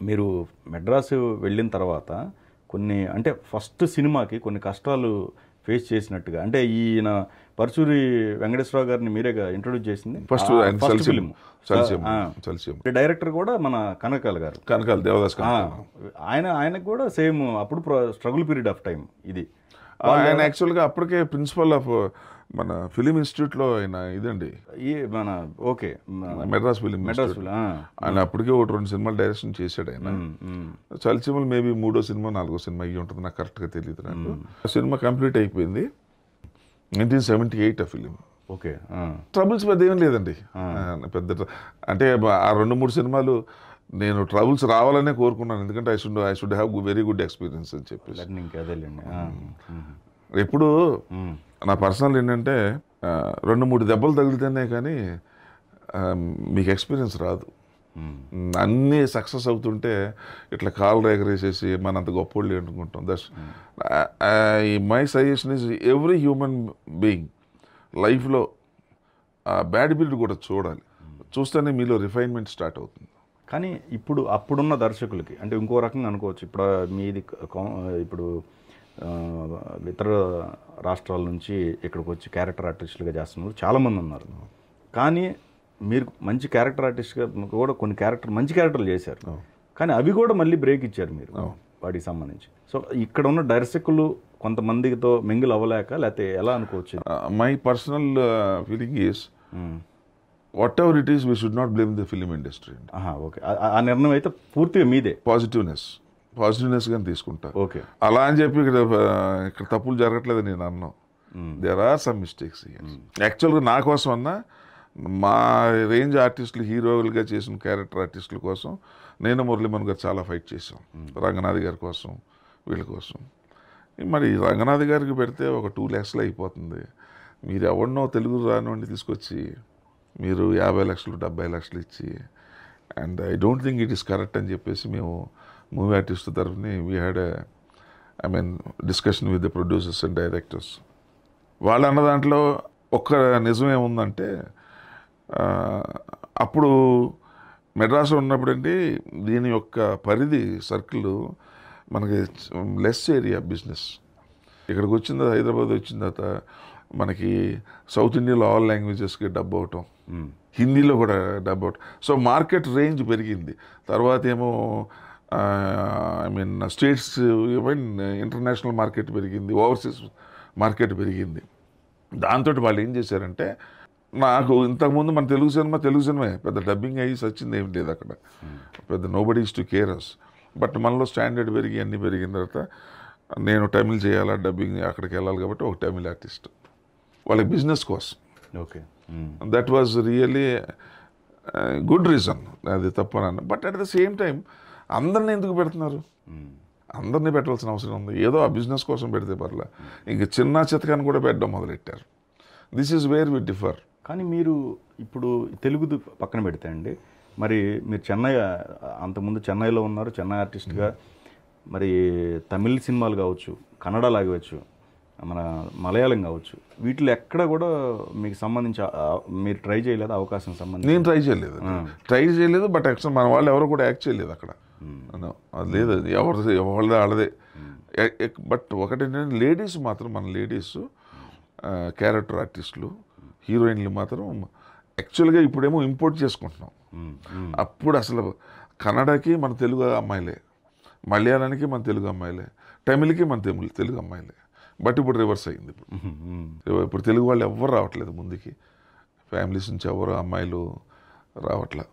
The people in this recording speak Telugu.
మీరు మెడ్రాసు వెళ్ళిన తర్వాత కొన్ని అంటే ఫస్ట్ సినిమాకి కొన్ని కష్టాలు ఫేస్ చేసినట్టుగా, అంటే ఈయన పరుచూరి వెంకటేశ్వరరావు గారిని మీరేగా ఇంట్రొడ్యూస్ చేసింది ఫస్ట్ ఫిలిం. డైరెక్టర్ కూడా మన కనకాల గారు, కనకాల దేవదాస్ ఆయనకు కూడా సేమ్ అప్పుడు స్ట్రగుల్ పీరియడ్ ఆఫ్ టైం ఇది. ఆయన యాక్చువల్గా అప్పటికే ప్రిన్సిపల్ ఆఫ్ మన ఫిలిం ఇన్స్టిట్యూట్లో ఆయన ఇదండి మన ఓకే మెడ్రాస్ ఫిలిం ఆయన అప్పటికే 1-2 సినిమాలు డైరెక్షన్ చేశాడు ఆయన. చలిచిమలు మేబీ 3వ సినిమా 4వ సినిమా అయ్యి ఉంటుంది, నాకు కరెక్ట్గా తెలియదు. నాకు సినిమా కంప్లీట్ అయిపోయింది 1978 ఆ ఫిలిం. ఓకే, ట్రబుల్స్ పెద్ద ఏం లేదండి, పెద్ద అంటే ఆ 2-3 సినిమాలు నేను ట్రబుల్స్ రావాలనే కోరుకున్నాను, ఎందుకంటే I should have very good experience అని చెప్పేసి. ఎప్పుడు నా పర్సనల్ ఏంటంటే 2-3 దెబ్బలు తగిలితేనే కానీ మీకు ఎక్స్పీరియన్స్ రాదు. అన్నీ సక్సెస్ అవుతుంటే ఇట్లా కాళ్ళు ఎగరేసేసి మనంత గొప్పోళ్ళు అనుకుంటాం. That's my suggestion is every human being లైఫ్లో బ్యాడ్ పీరియడ్ కూడా చూడాలి, చూస్తేనే మీలో రిఫైన్మెంట్ స్టార్ట్ అవుతుంది. కానీ ఇప్పుడు అప్పుడున్న దర్శకులకి అంటే ఇంకో రకంగా అనుకోవచ్చు, ఇప్పుడు మీది ఇప్పుడు ఇతర రాష్ట్రాల నుంచి ఇక్కడికి వచ్చి క్యారెక్టర్ ఆర్టిస్టులుగా చేస్తున్నారు చాలామంది ఉన్నారు. కానీ మీరు మంచి క్యారెక్టర్ ఆర్టిస్ట్గా కూడా కొన్ని మంచి క్యారెక్టర్లు చేశారు, కానీ అవి కూడా మళ్ళీ బ్రేక్ ఇచ్చారు మీరు వాటికి సంబంధించి. సో ఇక్కడ ఉన్న దర్శకులు కొంతమందితో మింగిల్ అవ్వలేక, లేకపోతే ఎలా అనుకోవచ్చు? My personal feeling is what ever it is we should not blame the film industry. Okay, ఆ నిర్ణయం అయితే పూర్తిగా మీదే. పాజిటివ్నెస్గానే తీసుకుంటా. ఓకే, అలా అని చెప్పి ఇక్కడ తప్పులు జరగట్లేదు నేను అన్నాను. There are some mistakes. యాక్చువల్గా నా కోసం అన్నా మా రేంజ్ ఆర్టిస్టులు హీరోలుగా చేసిన క్యారెక్టర్ ఆర్టిస్టుల కోసం నేను మురళీమోహన్ గారు చాలా ఫైట్ చేసాం, రంగనాథ్ గారి కోసం వీళ్ళ కోసం. మరి రంగనాథ్ గారికి పెడితే ఒక 2 lakhs అయిపోతుంది. మీరు ఎవరినో తెలుగు రానివ్వండి తీసుకొచ్చి మీరు 50 లక్షలు 70 లక్షలు ఇచ్చి, and I don't think it is correct అని చెప్పేసి మేము మూవీ ఆర్టిస్ట్ తరఫుని we had discussion with the producers and directors. వాళ్ళు అన్న దాంట్లో ఒక్క నిజం ఏముందంటే, అప్పుడు మెడ్రాస్లో ఉన్నప్పుడండి దీని యొక్క పరిధి సర్కిల్ మనకి లెస్ ఏరియా బిజినెస్. ఇక్కడికి వచ్చిన తర్వాత హైదరాబాద్ వచ్చిన తర్వాత మనకి సౌత్ ఇండియాలో ఆల్ లాంగ్వేజెస్కి డబ్ అవటం, హిందీలో కూడా డబ్ అవటం. సో మార్కెట్ రేంజ్ పెరిగింది. తర్వాత ఏమో స్టేట్స్ ఇంటర్నేషనల్ మార్కెట్ పెరిగింది, ఓవర్సీస్ మార్కెట్ పెరిగింది. దాంతో వాళ్ళు ఏం చేశారంటే, నాకు ఇంతకుముందు మన తెలుగు సినిమా పెద్ద డబ్బింగ్ అయ్యి సచ్చింది ఏమి లేదు అక్కడ, పెద్ద nobody is to care us. But మనలో స్టాండర్డ్ పెరిగి అన్నీ పెరిగిన తర్వాత నేను తమిళ్ చేయాలా, డబ్బింగ్ అక్కడికి వెళ్ళాలి కాబట్టి ఒక తమిళ్ ఆర్టిస్ట్ వాళ్ళకి బిజినెస్ కోసం. Okay, that was really good reason, అది తప్పనన్న. But at the same time అందరినీ ఎందుకు పెడుతున్నారు? అందరినీ పెట్టాల్సిన అవసరం ఉంది. ఏదో ఆ బిజినెస్ కోసం పెడితే పర్లే, ఇంక చిన్న చితకాన్ని కూడా పెట్టడం మొదలెట్టారు. This is where we differ. కానీ మీరు ఇప్పుడు తెలుగు పక్కన పెడితే అండి, మరి మీరు చెన్నై, అంతకుముందు చెన్నైలో ఉన్నారు చెన్నై ఆర్టిస్ట్గా, మరి తమిళ్ సినిమాలు కావచ్చు, కన్నడ లాగవచ్చు, మన మలయాళం కావచ్చు, వీటిలో ఎక్కడ కూడా మీకు సంబంధించి మీరు ట్రై చేయలేదు? అవకాశం సంబంధించి నేను ట్రై చేయలేదు. బట్ యాక్చువల్ మన వాళ్ళు ఎవరు కూడా యాక్ట్ చేయలేదు అక్కడ, అది లేదు, ఎవరిదే వాళ్ళదే. బట్ ఒకటి లేడీస్ మాత్రం, మన లేడీస్ క్యారెక్టర్ ఆర్టిస్టులు హీరోయిన్లు మాత్రం యాక్చువల్గా ఇప్పుడేమో ఇంపోర్ట్ చేసుకుంటున్నాం. అప్పుడు అసలు కన్నడకి మన తెలుగు అమ్మాయిలే, మలయాళానికి మన తెలుగు అమ్మాయిలే, తమిళ్కి మన తెలుగు అమ్మాయిలే. బట్ ఇప్పుడు రివర్స్ అయింది. ఇప్పుడు తెలుగు వాళ్ళు ఎవరు రావట్లేదు ముందుకి, ఫ్యామిలీస్ నుంచి ఎవరు అమ్మాయిలు రావట్లేదు.